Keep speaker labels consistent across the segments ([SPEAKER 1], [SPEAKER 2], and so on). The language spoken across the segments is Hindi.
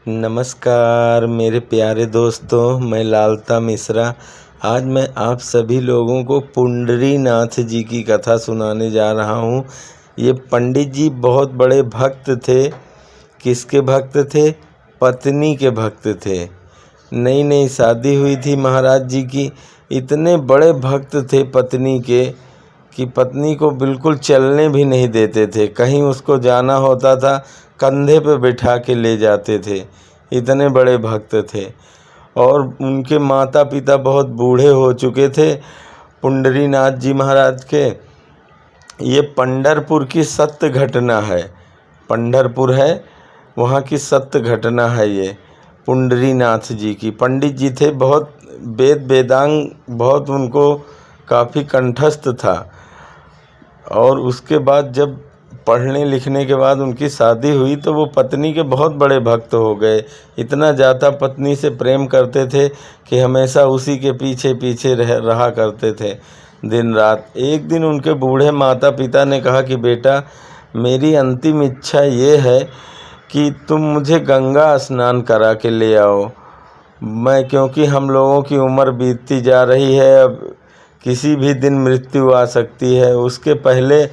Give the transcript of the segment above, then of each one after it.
[SPEAKER 1] नमस्कार मेरे प्यारे दोस्तों, मैं लालता मिश्रा। आज मैं आप सभी लोगों को पुंडरीनाथ जी की कथा सुनाने जा रहा हूँ। ये पंडित जी बहुत बड़े भक्त थे। किसके भक्त थे? पत्नी के भक्त थे। नई नई शादी हुई थी महाराज जी की। इतने बड़े भक्त थे पत्नी के कि पत्नी को बिल्कुल चलने भी नहीं देते थे। कहीं उसको जाना होता था कंधे पे बिठा के ले जाते थे। इतने बड़े भक्त थे। और उनके माता पिता बहुत बूढ़े हो चुके थे पुंडरीनाथ जी महाराज के। ये पंढरपुर की सत्य घटना है। पंढरपुर है, वहाँ की सत्य घटना है ये पुंडरीनाथ जी की। पंडित जी थे, बहुत वेदांग, बहुत उनको काफ़ी कंठस्थ था। और उसके बाद जब पढ़ने लिखने के बाद उनकी शादी हुई तो वो पत्नी के बहुत बड़े भक्त हो गए। इतना ज़्यादा पत्नी से प्रेम करते थे कि हमेशा उसी के पीछे पीछे रहा करते थे दिन रात। एक दिन उनके बूढ़े माता पिता ने कहा कि बेटा, मेरी अंतिम इच्छा ये है कि तुम मुझे गंगा स्नान करा के ले आओ। क्योंकि हम लोगों की उम्र बीतती जा रही है, अब किसी भी दिन मृत्यु आ सकती है। उसके पहले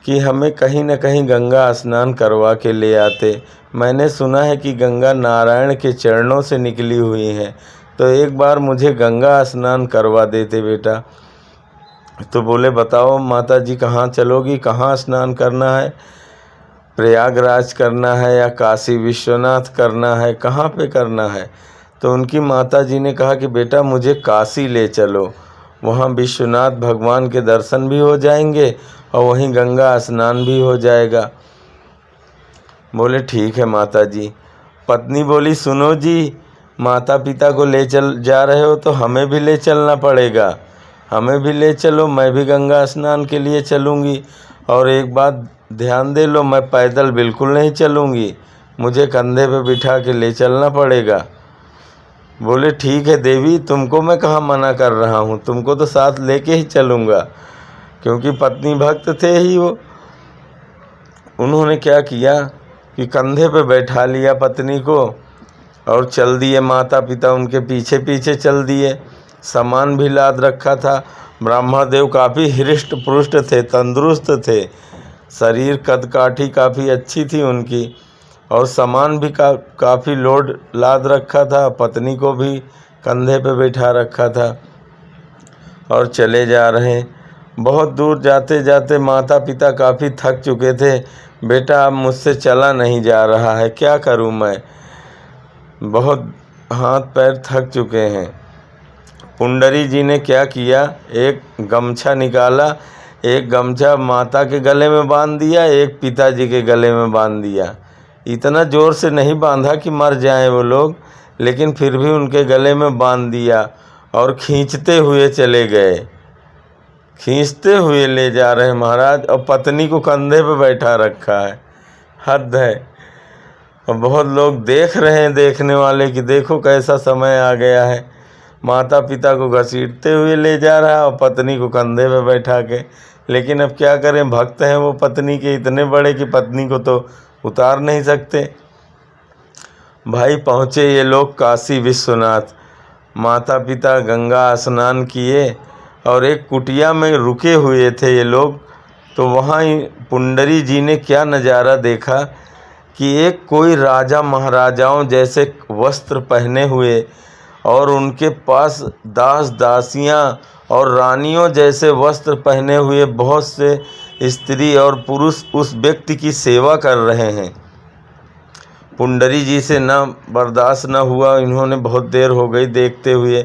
[SPEAKER 1] कि हमें कहीं न कहीं गंगा स्नान करवा के ले आते। मैंने सुना है कि गंगा नारायण के चरणों से निकली हुई है, तो एक बार मुझे गंगा स्नान करवा देते बेटा। तो बोले बताओ माता जी, कहाँ चलोगी, कहाँ स्नान करना है? प्रयागराज करना है या काशी विश्वनाथ करना है, कहाँ पे करना है? तो उनकी माता जी ने कहा कि बेटा मुझे काशी ले चलो, वहाँ विश्वनाथ भगवान के दर्शन भी हो जाएंगे और वहीं गंगा स्नान भी हो जाएगा। बोले ठीक है माता जी। पत्नी बोली सुनो जी, माता पिता को ले चल जा रहे हो तो हमें भी ले चलना पड़ेगा, हमें भी ले चलो, मैं भी गंगा स्नान के लिए चलूँगी। और एक बात ध्यान दे लो, मैं पैदल बिल्कुल नहीं चलूँगी, मुझे कंधे पे बिठा के ले चलना पड़ेगा। बोले ठीक है देवी, तुमको मैं कहाँ मना कर रहा हूँ, तुमको तो साथ लेके ही चलूँगा, क्योंकि पत्नी भक्त थे ही वो। उन्होंने क्या किया कि कंधे पे बैठा लिया पत्नी को और चल दिए। माता पिता उनके पीछे पीछे चल दिए। सामान भी लाद रखा था। ब्रह्मदेव काफ़ी हृष्ट पुष्ट थे, तंदुरुस्त थे, शरीर कदकाठी काफ़ी अच्छी थी उनकी, और सामान भी काफ़ी लोड लाद रखा था। पत्नी को भी कंधे पे बैठा रखा था और चले जा रहे हैं। बहुत दूर जाते जाते माता पिता काफ़ी थक चुके थे। बेटा अब मुझसे चला नहीं जा रहा है, क्या करूं मैं, बहुत हाथ पैर थक चुके हैं। पुंडरी जी ने क्या किया, एक गमछा निकाला, एक गमछा माता के गले में बांध दिया, एक पिताजी के गले में बांध दिया। इतना ज़ोर से नहीं बांधा कि मर जाएं वो लोग, लेकिन फिर भी उनके गले में बांध दिया और खींचते हुए चले गए। खींचते हुए ले जा रहे हैं महाराज, और पत्नी को कंधे पे बैठा रखा है। हद है। और बहुत लोग देख रहे हैं, देखने वाले, कि देखो कैसा समय आ गया है। माता पिता को घसीटते हुए ले जा रहा है और पत्नी को कंधे पे बैठा के। लेकिन अब क्या करें, भक्त हैं वो पत्नी के इतने बड़े कि पत्नी को तो उतार नहीं सकते। भाई पहुँचे ये लोग काशी विश्वनाथ। माता पिता गंगा स्नान किए और एक कुटिया में रुके हुए थे ये लोग। तो वहाँ पुंडरी जी ने क्या नज़ारा देखा कि एक कोई राजा महाराजाओं जैसे वस्त्र पहने हुए और उनके पास दास दासियाँ और रानियों जैसे वस्त्र पहने हुए बहुत से स्त्री और पुरुष उस व्यक्ति की सेवा कर रहे हैं। पुंडरी जी से ना बर्दाश्त न हुआ, इन्होंने बहुत देर हो गई देखते हुए।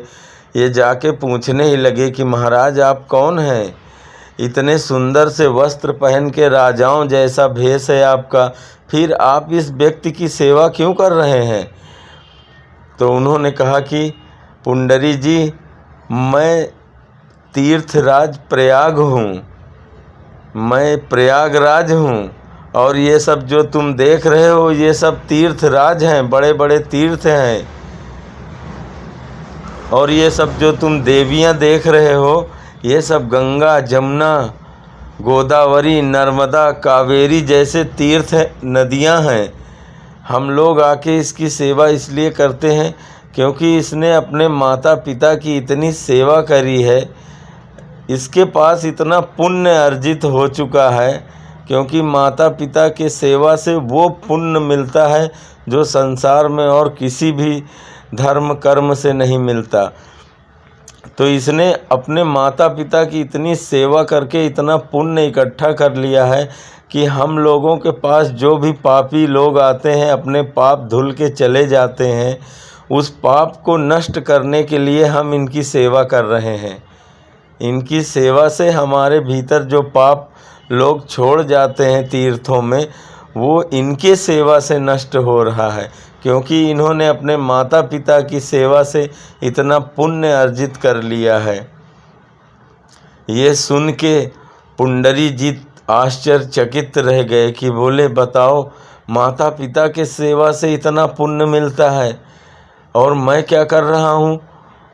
[SPEAKER 1] ये जाके पूछने ही लगे कि महाराज आप कौन हैं, इतने सुंदर से वस्त्र पहन के राजाओं जैसा भेष है आपका, फिर आप इस व्यक्ति की सेवा क्यों कर रहे हैं? तो उन्होंने कहा कि पुंडरी जी, मैं तीर्थराज प्रयाग हूँ, मैं प्रयागराज हूँ, और ये सब जो तुम देख रहे हो ये सब तीर्थराज हैं, बड़े बड़े तीर्थ हैं। और ये सब जो तुम देवियाँ देख रहे हो ये सब गंगा, जमुना, गोदावरी, नर्मदा, कावेरी जैसे तीर्थ नदियाँ हैं। हम लोग आके इसकी सेवा इसलिए करते हैं क्योंकि इसने अपने माता पिता की इतनी सेवा करी है, इसके पास इतना पुण्य अर्जित हो चुका है, क्योंकि माता पिता के सेवा से वो पुण्य मिलता है जो संसार में और किसी भी धर्म कर्म से नहीं मिलता। तो इसने अपने माता पिता की इतनी सेवा करके इतना पुण्य इकट्ठा कर लिया है कि हम लोगों के पास जो भी पापी लोग आते हैं अपने पाप धुल के चले जाते हैं, उस पाप को नष्ट करने के लिए हम इनकी सेवा कर रहे हैं। इनकी सेवा से हमारे भीतर जो पाप लोग छोड़ जाते हैं तीर्थों में, वो इनके सेवा से नष्ट हो रहा है, क्योंकि इन्होंने अपने माता पिता की सेवा से इतना पुण्य अर्जित कर लिया है। ये सुन के पुंडरी जी आश्चर्यचकित रह गए कि बोले, बताओ, माता पिता के सेवा से इतना पुण्य मिलता है और मैं क्या कर रहा हूँ।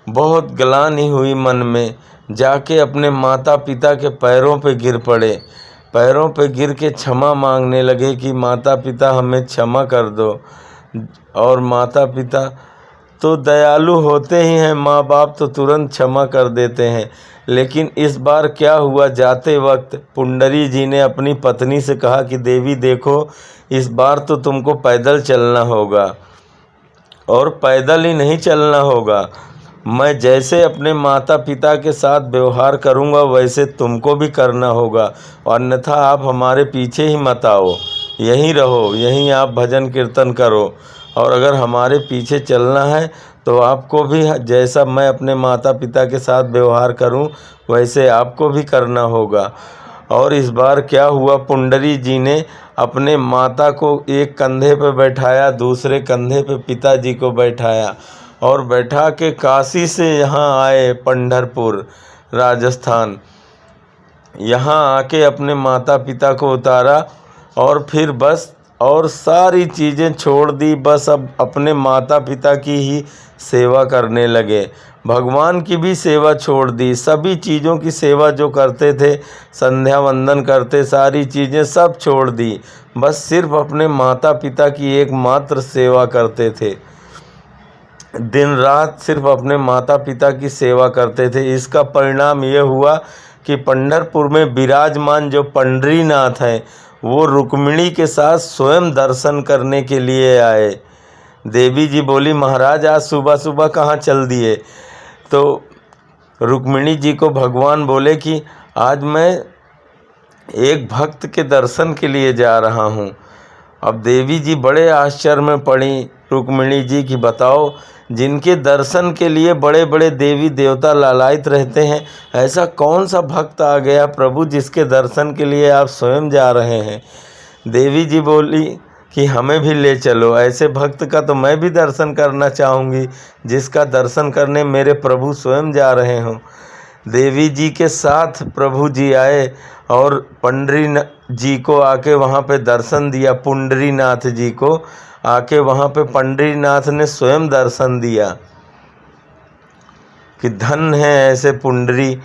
[SPEAKER 1] बहुत ग्लानि हुई मन में, जाके अपने माता पिता के पैरों पे गिर पड़े। पैरों पे गिर के क्षमा मांगने लगे कि माता पिता हमें क्षमा कर दो। और माता पिता तो दयालु होते ही हैं, माँ बाप तो तुरंत क्षमा कर देते हैं। लेकिन इस बार क्या हुआ, जाते वक्त पुंडरी जी ने अपनी पत्नी से कहा कि देवी देखो, इस बार तो तुमको पैदल चलना होगा, और पैदल ही नहीं चलना होगा, मैं जैसे अपने माता पिता के साथ व्यवहार करूंगा वैसे तुमको भी करना होगा, अन्यथा आप हमारे पीछे ही मत आओ, यहीं रहो, यहीं आप भजन कीर्तन करो, और अगर हमारे पीछे चलना है तो आपको भी जैसा मैं अपने माता पिता के साथ व्यवहार करूं वैसे आपको भी करना होगा। और इस बार क्या हुआ, पुंडरी जी ने अपने माता को एक कंधे पर बैठाया, दूसरे कंधे पे पिताजी को बैठाया, और बैठा के काशी से यहाँ आए, पंढरपुर राजस्थान। यहाँ आके अपने माता पिता को उतारा और फिर बस और सारी चीज़ें छोड़ दी, बस अब अपने माता पिता की ही सेवा करने लगे। भगवान की भी सेवा छोड़ दी, सभी चीज़ों की सेवा जो करते थे, संध्या वंदन करते, सारी चीज़ें सब छोड़ दी, बस सिर्फ अपने माता पिता की एकमात्र सेवा करते थे। दिन रात सिर्फ अपने माता पिता की सेवा करते थे। इसका परिणाम ये हुआ कि पंढरपुर में विराजमान जो पंढरीनाथ हैं, वो रुक्मिणी के साथ स्वयं दर्शन करने के लिए आए। देवी जी बोली, महाराज आज सुबह सुबह कहाँ चल दिए। तो रुक्मिणी जी को भगवान बोले कि आज मैं एक भक्त के दर्शन के लिए जा रहा हूँ। अब देवी जी बड़े आश्चर्य में पड़ी रुक्मिणी जी की, बताओ, जिनके दर्शन के लिए बड़े बड़े देवी देवता लालायित रहते हैं, ऐसा कौन सा भक्त आ गया प्रभु जिसके दर्शन के लिए आप स्वयं जा रहे हैं। देवी जी बोली कि हमें भी ले चलो, ऐसे भक्त का तो मैं भी दर्शन करना चाहूँगी जिसका दर्शन करने मेरे प्रभु स्वयं जा रहे हों। देवी जी के साथ प्रभु जी आए और पंडरी जी को आके वहाँ पे दर्शन दिया। पुंडरीनाथ जी को आके वहाँ पे पंडरीनाथ ने स्वयं दर्शन दिया कि धन है ऐसे पुंडरी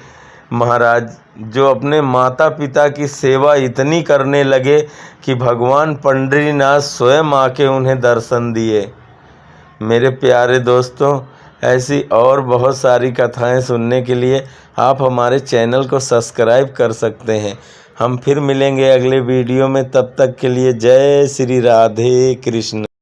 [SPEAKER 1] महाराज जो अपने माता पिता की सेवा इतनी करने लगे कि भगवान पंडरीनाथ स्वयं आके उन्हें दर्शन दिए। मेरे प्यारे दोस्तों, ऐसी और बहुत सारी कथाएं सुनने के लिए आप हमारे चैनल को सब्सक्राइब कर सकते हैं। हम फिर मिलेंगे अगले वीडियो में, तब तक के लिए जय श्री राधे कृष्ण।